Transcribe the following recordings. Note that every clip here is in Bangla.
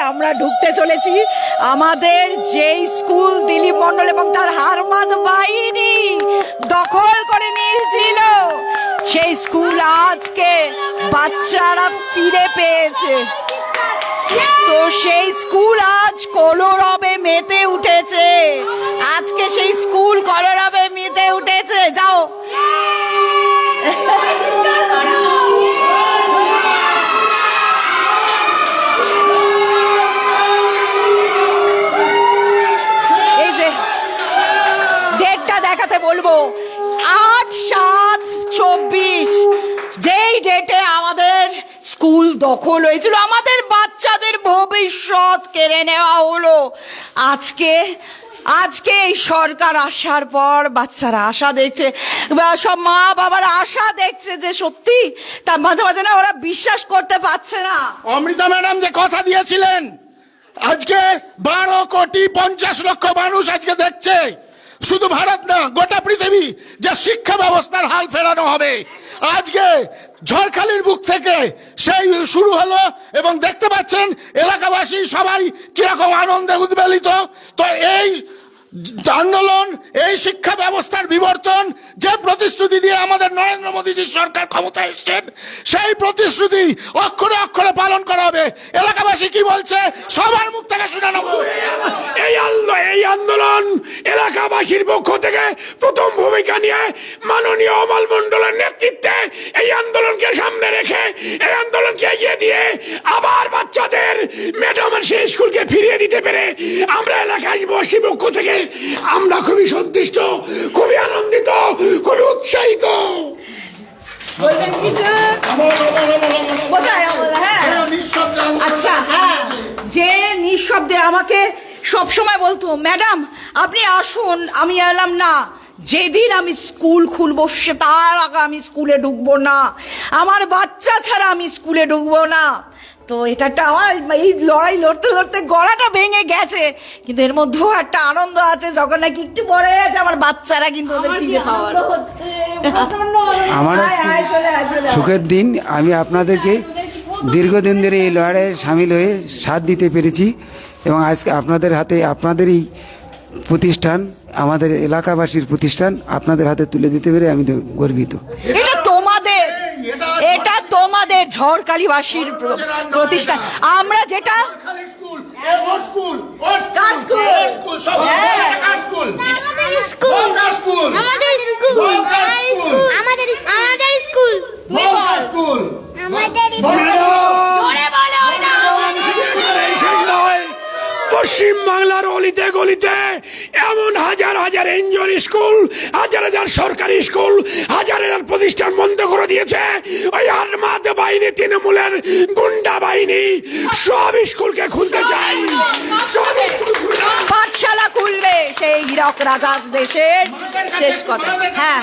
আমরা ঢুকতে চলেছি আমাদের যেই স্কুল দিলীপ মণ্ডল এবং তার হারমাদ বাহিনী দখল করে নিয়েছিল, সেই স্কুল আজকে বাচ্চারা ফিরে পেয়েছে। তো সেই স্কুল আজ কলরবে মেতে উঠেছে, আজকে সেই স্কুল কলরবে মেতে উঠেছে। যাও এই যে ডেটটা দেখাতে বলবো, 8/7/24, যেই ডেটে আমাদের স্কুল দখল হয়েছিল, আমাদের বাচ্চাদের ভবিষ্যৎ কেড়ে নেওয়া হলো। আজকে এই সরকার আসার পর বাচ্চারা আশা দেখছে, সব মা বাবারা আশা দেখছে যে সত্যি, তার মাঝে মাঝে না ওরা বিশ্বাস করতে পারছে না। অমৃতা ম্যাডাম যে কথা দিয়েছিলেন, আজকে 12,50,00,000 মানুষ আজকে দেখছে, শুধু ভারত না গোটা পৃথিবী, যে শিক্ষা ব্যবস্থার হাল ফেরানো হবে। আজকে ঝড়খালির বুক থেকে সেই শুরু হলো এবং দেখতে পাচ্ছেন এলাকাবাসী সবাই কিরকম আনন্দে উদ্বেলিত। তো এই আন্দোলন, এই শিক্ষা ব্যবস্থার বিবর্তন, যে প্রতিশ্রুতি দিয়ে আমাদের নরেন্দ্র মোদীজির সরকার ক্ষমতায় এসছেন, সেই প্রতিশ্রুতি অক্ষরে অক্ষরে পালন করা হবে। এলাকাবাসী কি বলছে সবার মুখ থেকে শুনে নেব। এই আন্দোলন এলাকাবাসীর পক্ষ থেকে প্রথম ভূমিকা নিয়ে মাননীয় অমল মণ্ডলের নেতৃত্বে এই আন্দোলনকে সামনে রেখে, এই আন্দোলনকে এগিয়ে দিয়ে আবার বাচ্চাদের ম্যাডামের সেই স্কুলকে ফিরিয়ে দিতে পেরে আমরা এলাকাবাসীর পক্ষ থেকে আমরা খুবই সন্তুষ্ট, খুবই আনন্দিত, খুবই উৎসাহিত। আচ্ছা, হ্যাঁ, যে নিঃশব্দে আমাকে সবসময় বলতো, ম্যাডাম আপনি আসুন, আমি এলাম না, যেদিন আমি স্কুল খুলবো তার আগে আমি স্কুলে ঢুকবো না, আমার বাচ্চা ছাড়া আমি স্কুলে ঢুকবো না। তো এটা একটা আমার এই লড়াই লড়তে লড়তে গলাটা ভেঙে গেছে, কিন্তু এর মধ্যেও একটা আনন্দ আছে, যখন নাকি একটু বড় হয়ে আছে আমার বাচ্চারা কিন্তু ওদের ফিরে পাওয়ার আমার সুখের দিন। আমি আপনাদেরকে দীর্ঘদিন ধরে এই লড়াইয়ে সামিল হয়ে সাথ দিতে পেরেছি এবং আজকে আপনাদের হাতে, আপনাদেরই প্রতিষ্ঠান, আমাদের এলাকাবাসীর প্রতিষ্ঠান আপনাদের হাতে তুলে দিতে পেরে আমি গর্বিত। এটা তোমাদের ঝড়খালিবাসীর প্রতিষ্ঠান। আমরা যেটা পশ্চিম বাংলার অলিতে গলিতে এমন হাজার হাজার এনজিওর স্কুল, হাজার হাজার সরকারি স্কুল, হাজার হাজার প্রতিষ্ঠান বন্ধ করে দিয়েছে ওই আরমাদ বাহিনী, তৃণমূলের গুন্ডা বাহিনী। সব স্কুলকে খুলতে চাই, পাঠশালা খুলবে সেই হীরক রাজার দেশের শেষ কথা। হ্যাঁ,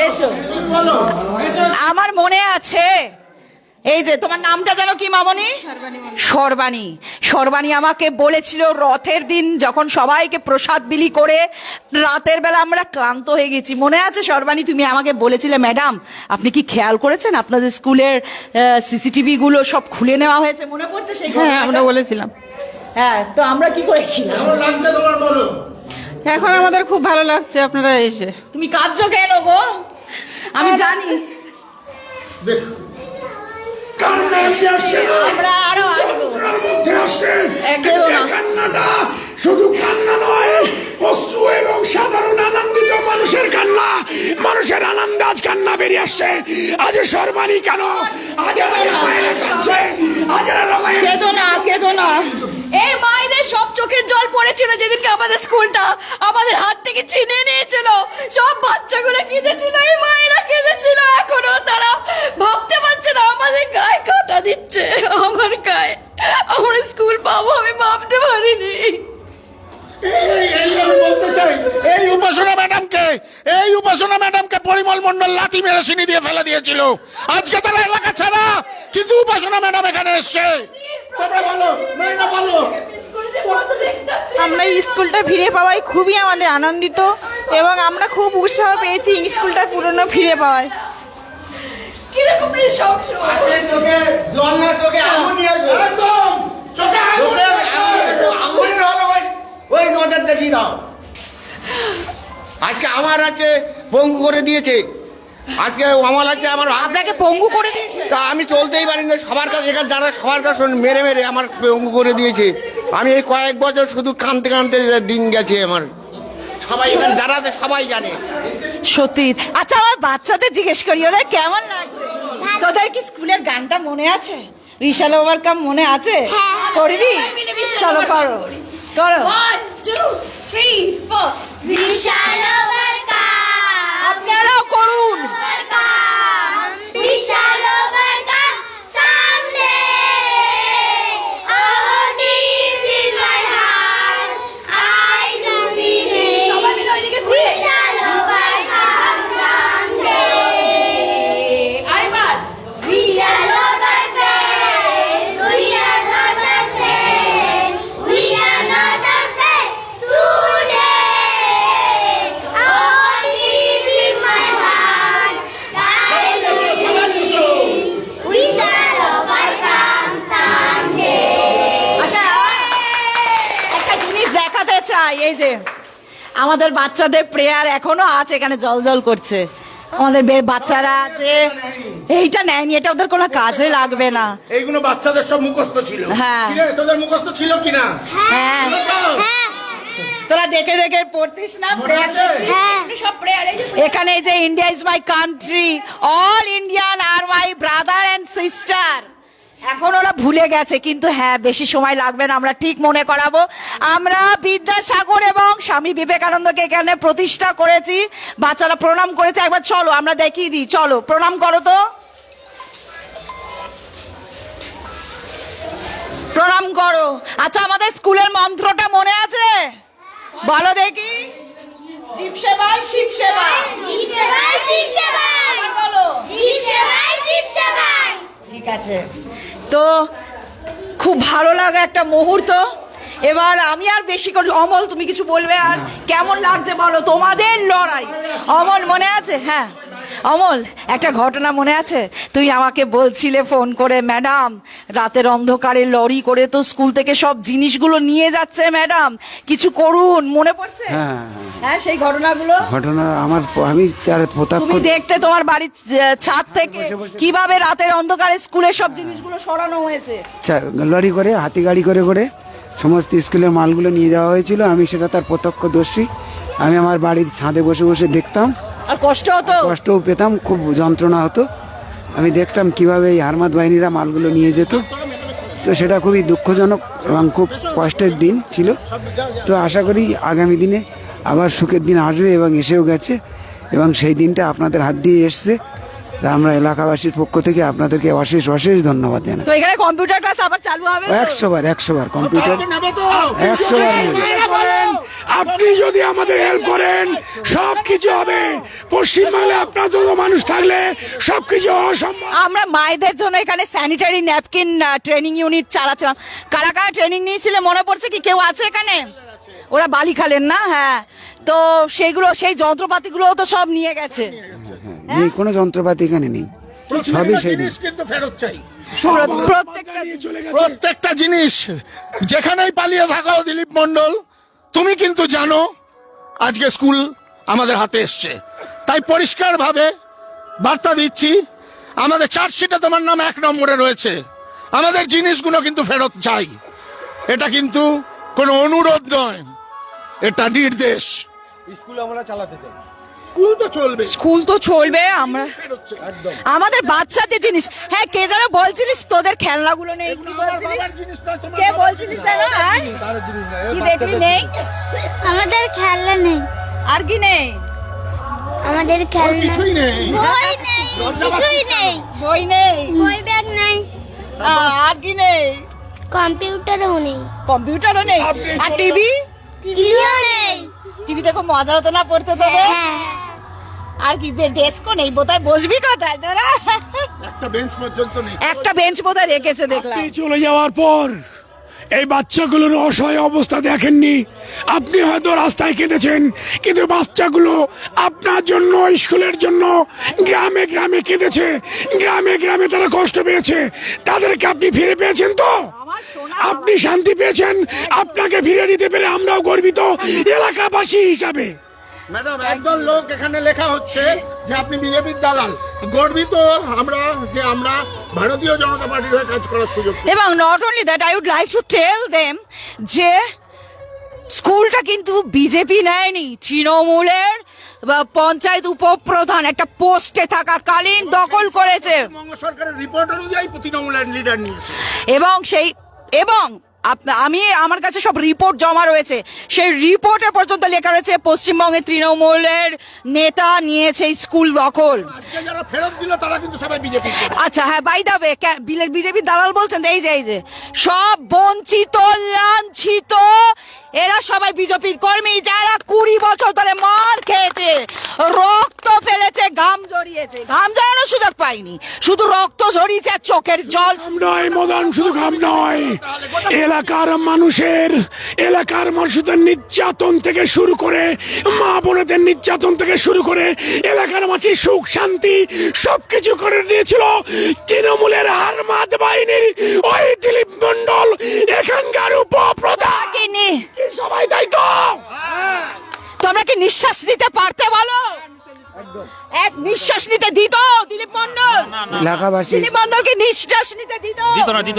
এসো। আমার মনে আছে, এই যে তোমার নামটা যেন কি মামনি? সর্বাণী। সর্বাণী আমাকে বলেছিল রথের দিন যখন সবাইকে প্রসাদ বিলি করে রাতের বেলা আমরা ক্লান্ত হয়ে গেছি, মনে আছে সর্বাণী? তুমি আমাকে বলেছিলে, ম্যাডাম আপনি কি খেয়াল করেছেন আপনাদের স্কুলের সিসিটিভি গুলো সব খুলে নেওয়া হয়েছে, মনে পড়ছে? সেই হ্যাঁ, আমরা বলেছিলাম। হ্যাঁ, তো আমরা কি করেছিলাম? এখন আমাদের খুব ভালো লাগছে আপনারা এসে। তুমি কাঁদছো কেন গো? আমি জানি শুধু কান্না নয়, অশ্রু এবং সাধারণ আনন্দিত মানুষের কান্না, মানুষের আনন্দ আজ কান্না বেরিয়ে আসছে। আজ সর্বাণী কেন কেঁদো না, এই মায়েদের সব চোখের জল পড়েছিল যেদিনকে আমাদের স্কুলটা আমাদের হাত থেকে ছিনিয়ে নিয়েছিল। সব বাচ্চাগুলো কেঁদেছিল, এই মায়েরা কেঁদেছিল। এখনো তারা ভাবতে পারছে না আমাদের গায়ে কাঁটা দিচ্ছে, আমার গায়ে। আমরা স্কুল পাবো আমি ভাবতে পারিনি। বলতে চাই, এই উপাসনা ম্যাডামকে পরিমল মণ্ডল লাথি মেরে সিনি দিয়ে ফেলে দিয়েছিল। আজকে তারা এলাকা ছাড়া, কিন্তু উপাসনা ম্যাডাম এখানে এসছে। আমরা স্কুলটা ফিরে পাওয়ায় খুবই আমাদের আনন্দিত এবং আমরা খুব উৎসাহ পেয়েছি স্কুলটা পুরনো ফিরে পাওয়ায়। কিরকম রে সবসময় চোখে জল না, চোখে আগুন নিয়ে আসবে। একদম চোখে আগুন চোখে আছে। আগুন হলো ওই নজর দেখিয়ে দাও। আজকে আমার আছে পঙ্গু করে দিয়েছে, আজকে আমার আছে আমার আপনাকে পঙ্গু করে দিয়েছে? তা আমি চলতেই পারি না, সবার কাছে এখানে যারা সবার কাছে মেরে মেরে আমার পঙ্গু করে দিয়েছে। আমি এই কয়েক বছর শুধু কাঁদতে কাঁদতে দিন গেছে আমার। সবাই এখানে যারা আছে সবাই জানে। সত্যি। আচ্ছা আমার বাচ্চাদের জিজ্ঞেস করি, ওরা কেমন লাগছে? তোদের কি স্কুলের গানটা মনে আছে? বিশাল ওভারকাম মনে আছে? করবি? চলো করো করো। 1, 2, 3, 4. বিশাল ওভারকাম, আপনারাও করুন। Overcome, we shall overcome, someday our dreams in my heart, I know we will. সবাই মিলে ওইদিকে ঘুরে। বিশাল ওভারকাম, someday. আরেকবার। বিশাল overcome, we are not afraid, we are not afraid today. Our dreams in my heart, I know we shall overcome someday. আচ্ছা একটা জিনিস দেখাতে চাই, এই যে আমাদের বাচ্চাদের প্রেয়ার এখনো আছে, এখানে জল করছে। আমাদের বাচ্চারা আছে, এইটা নেয়নি, এটা ওদের কোনো কাজে লাগবে না। এইগুলো বাচ্চাদের সব মুখস্থ ছিল। হ্যাঁ। কি রে, তোদের মুখস্থ ছিল কিনা? হ্যাঁ তোরা দেখে দেখে পড়তিস না প্রেয়ার? হ্যাঁ, সব প্রেয়ারে এখানে এই যে India is my country, all Indian are my brother and sister, এখন ওরা ভুলে গেছে, কিন্তু হ্যাঁ বেশি সময় লাগবে না, আমরা ঠিক মনে করাবো। আমরা বিদ্যাসাগর এবং স্বামী বিবেকানন্দকে এখানে প্রতিষ্ঠা করেছি, বাচ্চারা প্রণাম করেছে, একবার চলো আমরা দেখিয়ে দিই, চলো প্রণাম করো তো, প্রণাম করো। আচ্ছা আমাদের স্কুলের মন্ত্রটা মনে আছে? বলো দেখি। জীব সেবায় শিব সেবায়। জীব সেবায় শিব সেবায়, আবার বলো। জীব সেবায় শিব সেবায়। ঠিক আছে, তো খুব ভালো লাগা একটা মুহূর্ত। এবার আমি আর বেশি করে, অমল তুমি কিছু বলবে? আর কেমন লাগছে বলো তোমাদের লড়াই? অমল মনে আছে? হ্যাঁ অমল, একটা ঘটনা মনে আছে? তুই আমাকে বলছিলে ফোন করে, ম্যাডাম রাতের অন্ধকারে লরি করে তো স্কুল থেকে সব জিনিসগুলো নিয়ে যাচ্ছে ম্যাডাম, কিছু করুন, মনে পড়ছে? হ্যাঁ হ্যাঁ সেই ঘটনাগুলো ঘটনা আমি তার প্রত্যক্ষ তুমি দেখতে তোমার বাড়ির ছাদ থেকে কিভাবে রাতের অন্ধকারে স্কুলের সব জিনিসগুলো সরানো হয়েছে। লরি করে, হাতি গাড়ি করে করে সমস্ত স্কুলের মালগুলো নিয়ে যাওয়া হয়েছিল। আমি সেটা তার প্রত্যক্ষদর্শী। আমি আমার বাড়ির ছাদে বসে বসে দেখতাম, আর কষ্ট হতো? কষ্টও পেতাম, খুব যন্ত্রণা হতো। আমি দেখতাম কিভাবে এই হারমাত বাহিনীরা মালগুলো নিয়ে যেত। তো সেটা খুবই দুঃখজনক এবং খুব কষ্টের দিন ছিল। তো আশা করি আগামী দিনে আবার সুখের দিন আসবে এবং এসেও গেছে, এবং সেই দিনটা আপনাদের হাত দিয়ে এসছে। তা আমরা এলাকাবাসীর পক্ষ থেকে আপনাদেরকে অশেষ অশেষ ধন্যবাদ জানাই। তো এখানে কম্পিউটার ক্লাস আবার চালু হবে তো? 100 বার কম্পিউটার 100 বার নেবে। আপনি যদি আমাদের হেল্প করেন সবকিছু হবে। পশ্চিমবাংলায় আপনার মতো মানুষ থাকলে সবকিছু অসম্ভব। আমরা মায়েদের জন্য এখানে স্যানিটারি ন্যাপকিন ট্রেনিং ইউনিট চালাচ্ছিলাম। কারা কারা ট্রেনিং নিয়েছিল মনে পড়ছে কি? কেউ আছে এখানে? ওরা বালি খালেন না? হ্যাঁ, তো সেইগুলো, সেই যন্ত্রপাতিগুলো তো সব নিয়ে গেছে। নেই, কোনো যন্ত্রপাতি এখানে নেই, সবই সেই জিনিস কিন্তু ফেরত চাই। প্রত্যেকটা চলে গেছে। প্রত্যেকটা জিনিস যেখানেই পালিয়ে থাকাও দিলীপ মণ্ডল, তুমি কিন্তু জানো আজকে স্কুল আমাদের হাতে এসছে। তাই পরিষ্কারভাবে বার্তা দিচ্ছি, আমাদের চার্জশিটে তোমার নাম 1 নম্বরে রয়েছে। আমাদের জিনিসগুলো কিন্তু ফেরত চাই। এটা কিন্তু কোনো অনুরোধ নয়, এটা নির্দেশ। স্কুল আমরা চালাতে চাই, স্কুল তো চলবে, স্কুল তো চলবে। আমরা ফেরত চাই। আমাদের বাচ্চাদের জিনিস, হ্যাঁ কে যেন বলছিলিস তোদের খেলনাগুলো নেই, কি বলছিলিস? কে বলছিলিস যেন? হ্যাঁ? কি দেখলি নেই? আমাদের খেলনা নেই, আর কি নেই? আমাদের খেলনা কিছুই নেই। বই নেই, কিছুই নেই, বই নেই? বই ব্যাগ নেই, আর কি নেই? কম্পিউটারও নেই, কম্পিউটারও নেই। আর টিভি? টিভিও নেই। টিভিতে খুব মজা হতো না পড়তে তোদের? হ্যাঁ, আর কি ডেস্কও নেই বোধহয়, বসবি কোথায় তোরা? একটা বেঞ্চ পর্যন্ত নেই। একটা বেঞ্চ বোধহয় রেখেছে দেখলাম। আপনি চলে যাওয়ার পর এই বাচ্চাগুলোর অসহায় অবস্থা দেখেননি? আপনি হয়তো রাস্তায় কেঁদেছেন, কিন্তু বাচ্চাগুলো আপনার জন্য, স্কুলের জন্য গ্রামে গ্রামে কেঁদেছে, গ্রামে গ্রামে তারা কষ্ট পেয়েছে। তাদেরকে আপনি ফিরে পেয়েছেন তো? আপনি শান্তি পেয়েছেন? আপনাকে ফিরে দিতে পেরে আমরাও গর্বিত এলাকাবাসী হিসাবে। ম্যাডাম, একদল লোক এখানে লেখা হচ্ছে যে আপনি বিজেপির দালাল। গর্বিত আমরা যে আমরা ভারতীয় জনতা পার্টির হয়ে কাজ করার সুযোগ পেয়েছি। এবং not only that, I would like to tell them যে স্কুলটা কিন্তু বিজেপি নেয়নি, তৃণমূলের পঞ্চায়েত উপপ্রধান একটা পোস্টে থাকাকালীন দখল করেছে। পশ্চিমবঙ্গ সরকারের রিপোর্ট অনুযায়ী তৃণমূলের লিডার নিয়েছে। এবং আমি আমার কাছে সব রিপোর্ট জমা রয়েছে, সেই রিপোর্টে পর্যন্ত লেখা রয়েছে পশ্চিমবঙ্গে তৃণমূলের নেতা নিয়েছে স্কুল দখল। আজকে যারা ফেরত দিল তারা কিন্তু সবাই বিজেপি। আচ্ছা, হ্যাঁ, বাই দা ওয়ে, বিজেপির দালাল বলছেন? এই যে সব বঞ্চিত, লাঞ্ছিত, এরা সবাই বিজেপির কর্মী, যারা 20 বছর ধরে মার খেয়েছে, রক্ত ফেলেছে, ঘাম ঝরিয়েছে। ঘাম ঝরানোর সুযোগ পাইনি, শুধু রক্ত ঝরিয়েছে আর চোখের জল। নয় মদন, শুধু ঘাম নয়, এলাকার মানুষের নির্যাতন থেকে শুরু করে, মা বোনেদের নির্যাতন থেকে শুরু করে, এলাকার মানুষের সুখ শান্তি সবকিছু করে দিয়েছিল তৃণমূলের হারমাদ বাহিনীর ওই দিলীপ মন্ডল, এখানকার উপপ্রধান। সবাই তাই তো? তোমরা কি নিঃশ্বাস নিতে পারতে বলো? এক নিঃশ্বাস নিতে দিত দিলীপ মন্ডল? এলাকাবাসী দিলীপ মন্ডলকে নিঃশ্বাস নিতে দিত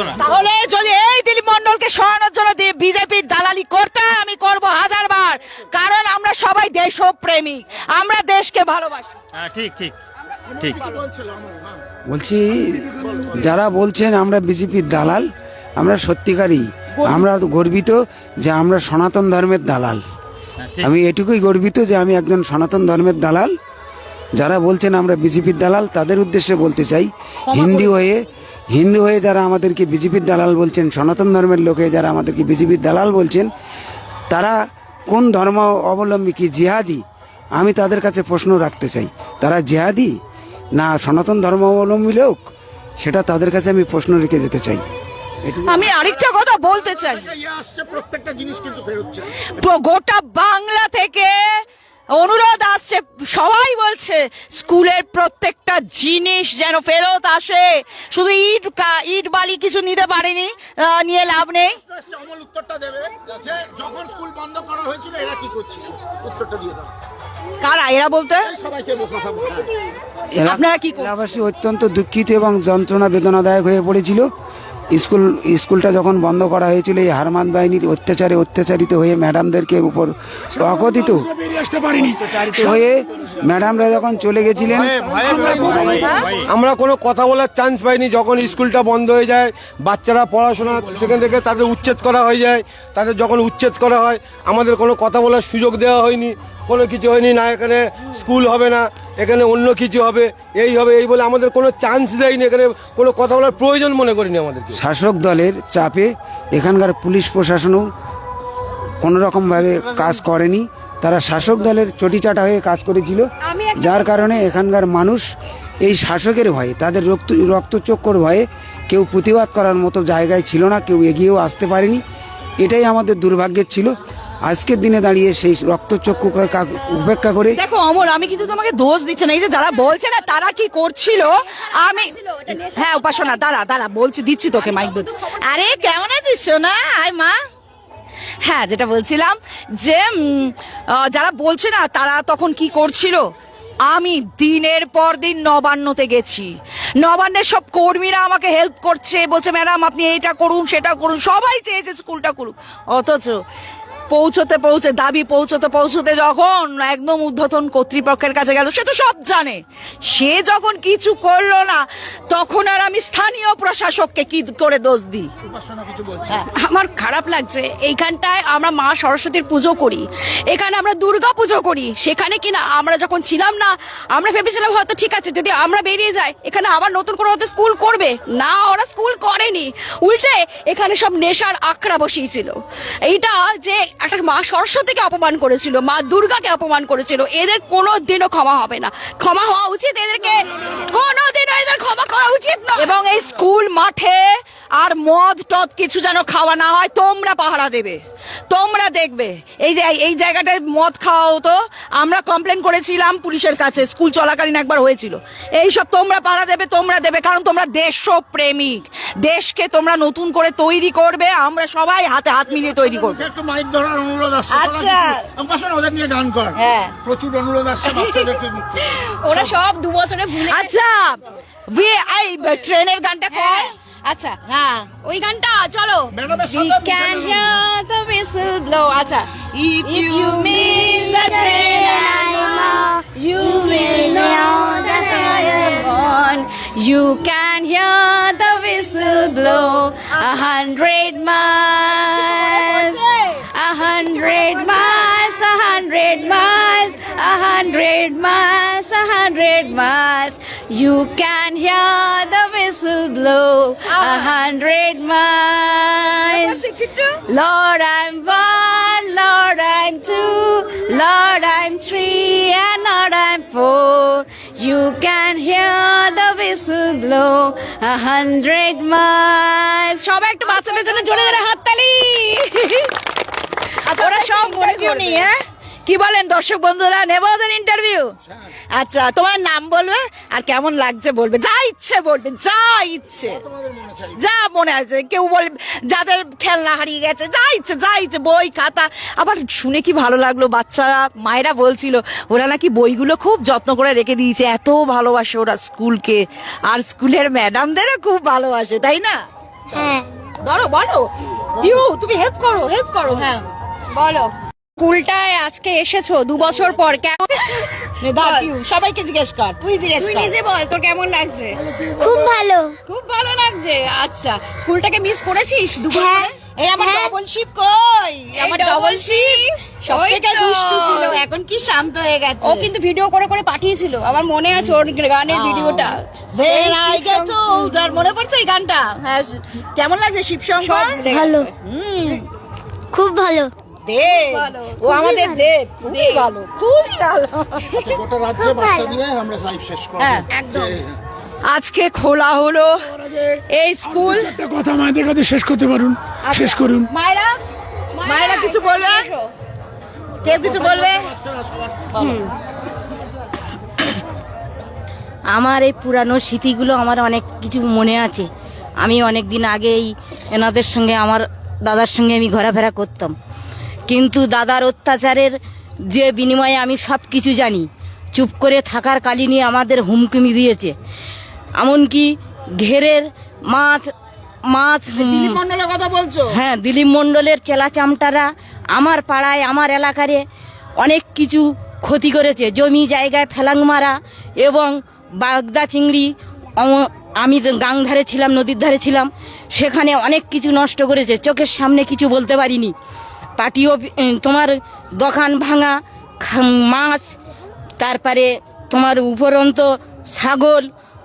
না। তাহলে যদি এই দিলীপ মন্ডলকে সরানোর জন্য বিজেপির দালালি করতে, আমি করব 1000 বার, কারণ আমরা সবাই দেশপ্রেমিক, আমরা দেশকে ভালোবাসি। ঠিক ঠিক ঠিক। বলছি, যারা বলছেন আমরা বিজেপির দালাল, আমরা সত্যিকারই আমরা গর্বিত যে আমরা সনাতন ধর্মের দালাল। আমি এটুকুই গর্বিত যে আমি একজন সনাতন ধর্মের দালাল। যারা বলছেন আমরা বিজেপির দালাল, তাদের উদ্দেশ্যে বলতে চাই, হিন্দু হয়ে যারা আমাদেরকে বিজেপির দালাল বলছেন, সনাতন ধর্মের লোকে যারা আমাদেরকে বিজেপির দালাল বলছেন, তারা কোন ধর্ম অবলম্বী? কি জিহাদি? আমি তাদের কাছে প্রশ্ন রাখতে চাই, তারা জিহাদি না সনাতন ধর্ম অবলম্বী লোক? সেটা তাদের কাছে আমি প্রশ্ন রেখে যেতে চাই। আমি আরেকটা কথা বলতে চাই, প্রত্যেকটা জিনিস কিন্তু ফেরত চাই। গোটা বাংলা থেকে অনুরোধ আসছে, সবাই বলছে স্কুলের প্রত্যেকটা জিনিস যেন ফেরত আসে। শুধু ইট বালি কিছু নিতে পারেনি, নিয়ে লাভ নেই। অমল উত্তরটা দেবে যে যখন স্কুল বন্ধ করা হয়েছিল এরা কি করছিল, উত্তরটা দিয়ে দাও। কারা এরা বলতে? সবাইকে কথা বলছে। আপনারা কি এলাকাবাসী অত্যন্ত দুঃখিত এবং যন্ত্রণা বেদনাদায়ক হয়ে পড়েছিল। স্কুলটা যখন বন্ধ করা হয়েছিল, এই হারমান বাহিনীর অত্যাচারিত হয়ে ম্যাডামদেরকে উপর অকথিত হয়ে ম্যাডামরা যখন চলে গেছিলেন, আমরা কোনো কথা বলার চান্স পাইনি। যখন স্কুলটা বন্ধ হয়ে যায়, বাচ্চারা পড়াশোনা সেখান থেকে তাদের উচ্ছেদ করা হয়ে যায়। তাদের যখন উচ্ছেদ করা হয়, আমাদের কোনো কথা বলার সুযোগ দেওয়া হয়নি, কোনো কিছু হয়নি। না এখানে স্কুল হবে না, এখানে অন্য কিছু হবে, এই হবে, এই বলে আমাদের কোনো চান্স দেয়নি। এখানে কোনো কথা বলার প্রয়োজন মনে করিনি আমাদেরকে। শাসক দলের চাপে এখানকার পুলিশ প্রশাসনও কোনোরকমভাবে কাজ করেনি। তারা শাসক দলের চটিচাটা হয়ে কাজ করেছিল, যার কারণে এখানকার মানুষ এই শাসকের ভয়ে, তাদের রক্তচক্ষুর ভয়ে কেউ প্রতিবাদ করার মতো জায়গায় ছিল না, কেউ এগিয়েও আসতে পারেনি। এটাই আমাদের দুর্ভাগ্যের ছিল। আজকের দিনে দাঁড়িয়ে সেই রক্তচক্ষুকে উপেক্ষা করে, দেখো অমর, আমি কিন্তু তোমাকে দোষ দিচ্ছি না। এই যে যারা বলছে না তারা কি করছিল, আমি হ্যাঁ উপাসনা, দাঁড়া বলছি, দিচ্ছি তোকে মাইক দিচ্ছি। আরে কেমন আছিস সোনা? আয় মা। হ্যাঁ, যেটা বলছিলাম যে যারা বলছে না তারা তখন কি করছিল, আমি দিনের পর দিন নবান্নতে গেছি, নবান্নের সব কর্মীরা আমাকে হেল্প করছে, বলছে ম্যাডাম আপনি এইটা করুন সেটা করুন, সবাই চেয়েছে স্কুলটা করুক। অথচ দাবি পৌঁছতে যখন একদম ঊর্ধ্বতন কর্তৃপক্ষের কাছে গেল, সে তো সব জানে, সে যখন কিছু করলো না, তখন আর আমি স্থানীয় প্রশাসককে কি করে দোষ দিই? আমার খারাপ লাগছে। এইখানটায় আমরা মা সরস্বতীর পুজো করি, এখানে আমরা দুর্গা পুজো করি। সেখানে কিনা আমরা যখন ছিলাম না, আমরা ভেবেছিলাম হয়তো ঠিক আছে যদি আমরা বেরিয়ে যাই, এখানে আবার নতুন করে হয়তো স্কুল করবে না। ওরা স্কুল করেনি, উল্টে এখানে সব নেশার আখড়া বসিয়েছিল। এইটা যে একটা মা সরস্বতীকে অপমান করেছিল, মা দুর্গাকে অপমান করেছিল, এদের কোনোদিনও ক্ষমা হবে না। ক্ষমা হওয়া উচিত, এদেরকে কোনোদিনও এদের ক্ষমা করা উচিত না। এবং এই স্কুল মাঠে আর মদ টদ কিছু যেন খাওয়া না হয়, তোমরা পাহারা দেবে, তোমরা দেখবে। এই জায়গাটায় মদ খাওয়া হতো, আমরা কমপ্লেন করেছিলাম পুলিশের কাছে, স্কুল চলাকালীন একবার হয়েছিল। এইসব তোমরা পাহারা দেবে, তোমরা দেবে, কারণ তোমরা দেশপ্রেমিক। দেশকে তোমরা নতুন করে তৈরি করবে, আমরা সবাই হাতে হাত মিলিয়ে তৈরি করবো। একটু মাইক ধরার অনুরোধ আসছে। আচ্ছা। পাশে ওদের নিয়ে গান কর। হ্যাঁ। প্রচুর অনুরোধ আসছে বাচ্চাদেরকে। ওরা সব 2 বছরে ভুলে গেছে। আচ্ছা, এই ট্রেনের গানটা কর। হ্যাঁ, আচ্ছা হ্যাঁ ওই গানটা চলো। ম্যাডামের We সাথে can hear the whistle blow. আচ্ছা, if you miss the train anymore, you will know that I am on. You can hear the whistle blow 100 miles, 100 miles, 100 miles, 100 miles, 100 miles. You can hear the whistle blow 100 miles. Lord, I'm 1, Lord, I'm 2, Lord, I'm 3, and Lord, I'm 4. You can hear the whistle blow 100 miles. সবাই একটু বাচ্চাদের জন্য জোরে জোরে হাততালি। ওরা সব মনে করবে। হ্যাঁ, কি বলেন দর্শক বন্ধুরা, নেব ওদের ইন্টারভিউ? আচ্ছা, তোমার নাম বলবে আর কেমন লাগছে বলবে, যা ইচ্ছে বলবে, যা ইচ্ছে, যা মনে আছে। কেউ বলবে যাদের খেলনা হারিয়ে গেছে, যা ইচ্ছে, বই খাতা। আবার শুনে কি ভালো লাগলো, বাচ্চারা মায়েরা বলছিল ওরা নাকি বইগুলো খুব যত্ন করে রেখে দিয়েছে, এত ভালোবাসে ওরা স্কুলকে, আর স্কুলের ম্যাডামদেরও খুব ভালোবাসে, তাই না? হ্যাঁ। বলো পিউ, তুমি হেল্প করো। হ্যাঁ বলো, স্কুলটায় আজকে এসেছো 2 বছর পর, কেমন? সবাইকে জিজ্ঞেস কর, তুই জিজ্ঞেস তুই কর। নিজে বল, তোর কেমন লাগছে? খুব ভালো। খুব ভালো লাগছে। আচ্ছা, স্কুলটাকে মিস করেছিস 2 হ্যাঁ। বছরে? এই আমার হ্যাঁ। ডবল শিপ কই, এই আমার double ডবল শিপ shift, সবথেকে ওই তো। দুষ্টু ছিল, এখন কি শান্ত হয়ে গেছে। ও কিন্তু ভিডিও করে করে পাঠিয়েছিল, আমার মনে আছে ওর গানের ভিডিওটা। When I get older, মনে পড়ছে এই গানটা? হ্যাঁ, কেমন লাগছে শিবশঙ্কর? ভালো, খুব ভালো। দেব, ও আমাদের দেব, খুবই ভালো। গোটা রাজ্যে বাচ্চা দিয়ে আমরা লাইভ শেষ করব। হ্যাঁ, একদম। আজকে খোলা হলো এই স্কুল। একটা কথা মায়েদের কাছে শেষ করতে পারুন, শেষ করুন। মায়েরা কিছু বলবে? কেউ কিছু বলবে? আমার এই পুরানো স্মৃতিগুলো আমার অনেক কিছু মনে আছে। আমি অনেক দিন আগেই এনাদের সঙ্গে, আমার দাদার সঙ্গে আমি ঘোরাফেরা করতাম, কিন্তু দাদার অত্যাচারের যে বিনিময়ে আমি সব কিছু জানি, চুপ করে থাকার কালীনই আমাদের হুমকি দিয়েছে। এমনকি ঘেরের মাছ মন্ডলের কথা বলছো? হ্যাঁ, দিলীপ মণ্ডলের চেলা চামটারা আমার পাড়ায়, আমার এলাকারে অনেক কিছু ক্ষতি করেছে। জমি জায়গায় ফেলাং মারা এবং বাগদা চিংড়ি, আমি গাং ধারে ছিলাম, নদীর ধারে ছিলাম, সেখানে অনেক কিছু নষ্ট করেছে। চোখের সামনে কিছু বলতে পারিনি। পাটিও তোমার দোকান ভাঙা, মাছ, তারপরে তোমার উপরন্ত ছাগল,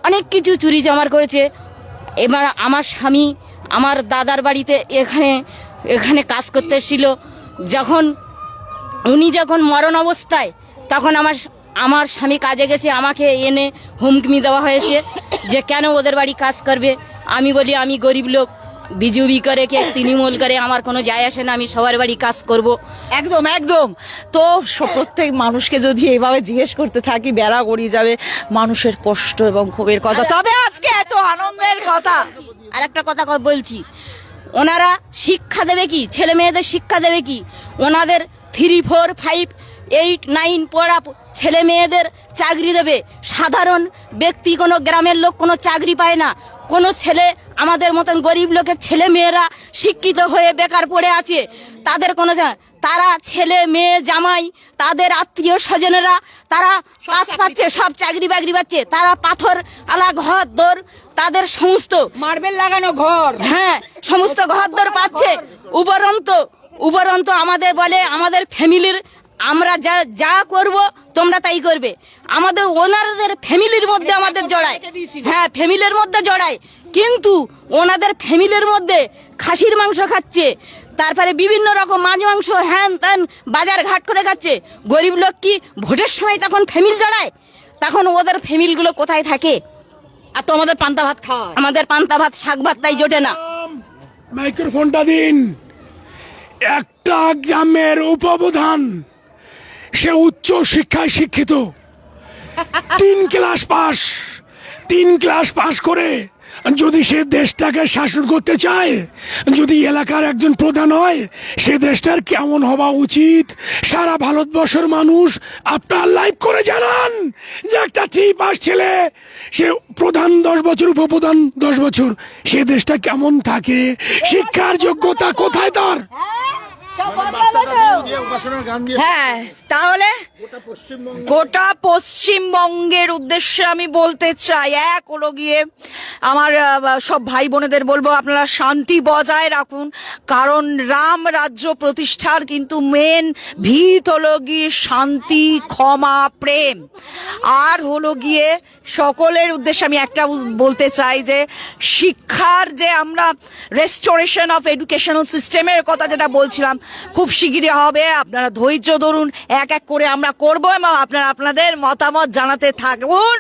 অনেক কিছু চুরি চামার করেছে। এবার আমার স্বামী আমার দাদার বাড়িতে এখানে কাজ করতে এসেছিল, উনি যখন মরণ অবস্থায়, তখন আমার স্বামী কাজে গেছে, আমাকে এনে হুমকি দেওয়া হয়েছে যে কেন ওদের বাড়ি কাজ করবে। আমি বলি আমি গরিব লোক, বিজুবি করে কে তৃণমূল করে আমার কোনো যায় আসে না, আমি সবার বাড়ি কাজ করব। একদম। তো প্রত্যেক মানুষকে যদি এইভাবে জিজ্ঞেস করতে থাকি, বেড়া গড়িয়ে যাবে মানুষের কষ্ট এবং ক্ষোভের কথা। তবে আজকে এত আনন্দের কথা। আর একটা কথা বলছি, ওনারা শিক্ষা দেবে কি, ছেলে মেয়েদের শিক্ষা দেবে কি? ওনাদের 3, 4, 5, 8, 9 পড়া ছেলে মেয়েদের চাকরি দেবে। সাধারণ ব্যক্তি, কোনো গ্রামের লোক কোনো চাকরি পায় না। কোনো ছেলে, আমাদের মতন গরিব লোকের ছেলে মেয়েরা শিক্ষিত হয়ে বেকার পড়ে আছে, তাদের কোনো তারা ছেলে মেয়ে জামাই, তাদের আত্মীয় স্বজনেরা তারা কাজ পাচ্ছে, সব চাকরি বাকরি পাচ্ছে। তারা পাথর আলা ঘর দর, তাদের সমস্ত মার্বেল লাগানো ঘর, হ্যাঁ, সমস্ত ঘর দর পাচ্ছে। উপরন্ত আমাদের বলে, আমাদের ফ্যামিলির আমরা যা করব তোমরা তাই করবে। আমাদের ওনাদের ফ্যামিলির মধ্যে আমাদের জড়ায়, হ্যাঁ, ফ্যামিলির মধ্যে জড়ায়, কিন্তু ওনাদের ফ্যামিলির মধ্যে খাসির মাংস খাচ্ছে, তারপরে বিভিন্ন রকম মাছ মাংস হ্যান ত্যান বাজার ঘাট করে খাচ্ছে। গরিব লোক কি ভোটের সময় তখন ফ্যামিলি জড়ায়? তখন ওদের ফ্যামিলিগুলো কোথায় থাকে? আর তো আমাদের পান্তা ভাত খাওয়া, আমাদের পান্তা ভাত শাক ভাত তাই জোটে না। মাইক্রোফোনটা দিন। একটা গ্রামের উপপ্রধান, সে উচ্চ শিক্ষায় শিক্ষিত, 3 ক্লাস পাস করে যদি সে দেশটাকে শাসন করতে চায়, যদি এলাকার একজন প্রধান হয়, সে দেশটার কেমন হওয়া উচিত সারা ভারতবর্ষের মানুষ আপনার লাইভ করে জানান যে একটা 3 পাস ছেলে, সে প্রধান 10 বছর, উপপ্রধান 10 বছর, সে দেশটা কেমন থাকে, শিক্ষার যোগ্যতা কোথায় তার? হ্যাঁ, তাহলে গোটা পশ্চিমবঙ্গের উদ্দেশ্যে আমি বলতে চাই, এক হলো গিয়ে আমার সব ভাই বোনেদের বলবো, আপনারা শান্তি বজায় রাখুন, কারণ রাম রাজ্য প্রতিষ্ঠার কিন্তু মেন ভিত হলো গিয়ে শান্তি, ক্ষমা, প্রেম। আর হলো গিয়ে সকলের উদ্দেশ্যে আমি একটা বলতে চাই যে শিক্ষার যে আমরা রেস্টোরেশন অফ এডুকেশনাল সিস্টেমের কথা যেটা বলছিলাম, খুব শিগগিরই হবে। আপনারা ধৈর্য ধরুন, এক এক করে আমরা করব এবং আপনারা আপনাদের মতামত জানাতে থাকুন।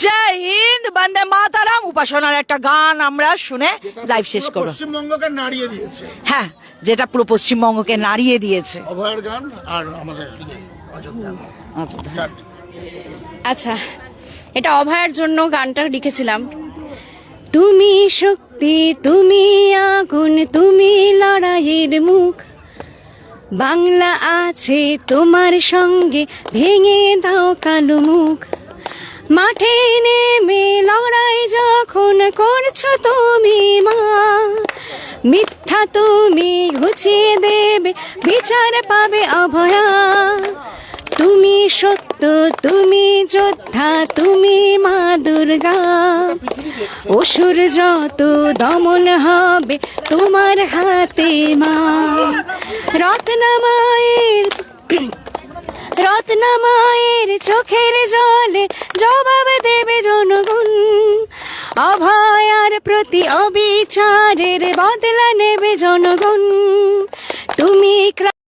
জয় হিন্দ, বন্দে মাতারাম। উপাসনার একটা গান আমরা শুনে লাইভ শেষ করব। পশ্চিমবঙ্গকে নাড়িয়ে দিয়েছে, হ্যাঁ, যেটা পুরো পশ্চিমবঙ্গকে নাড়িয়ে দিয়েছে। অভয়ের গান আর আমাদের অযোধ্যা। আচ্ছা, এটা অভয়ের জন্য গানটা লিখেছিলাম। তুমি শক্তি, তুমি আগুন, তুমি লড়াইয়ের মুখ, বাংলা আছে তোমার সঙ্গে, ভেঙে দাও কালো মুখ। মাঠে নেমে লড়াই যখন করছো তুমি মা, মিথ্যা তুমি ঘুচিয়ে দেবে, বিচার পাবে অভয়া। তুমি সত্য, তুমি যোদ্ধা, তুমি মা দুর্গা। অসুর যত দমন হবে তোমার হাতে মা। রত্নামায়ের চোখের জলে জবাব দেবে জনগণ। অভয়ার প্রতি অবিচারের বদলা নেবে জনগণ।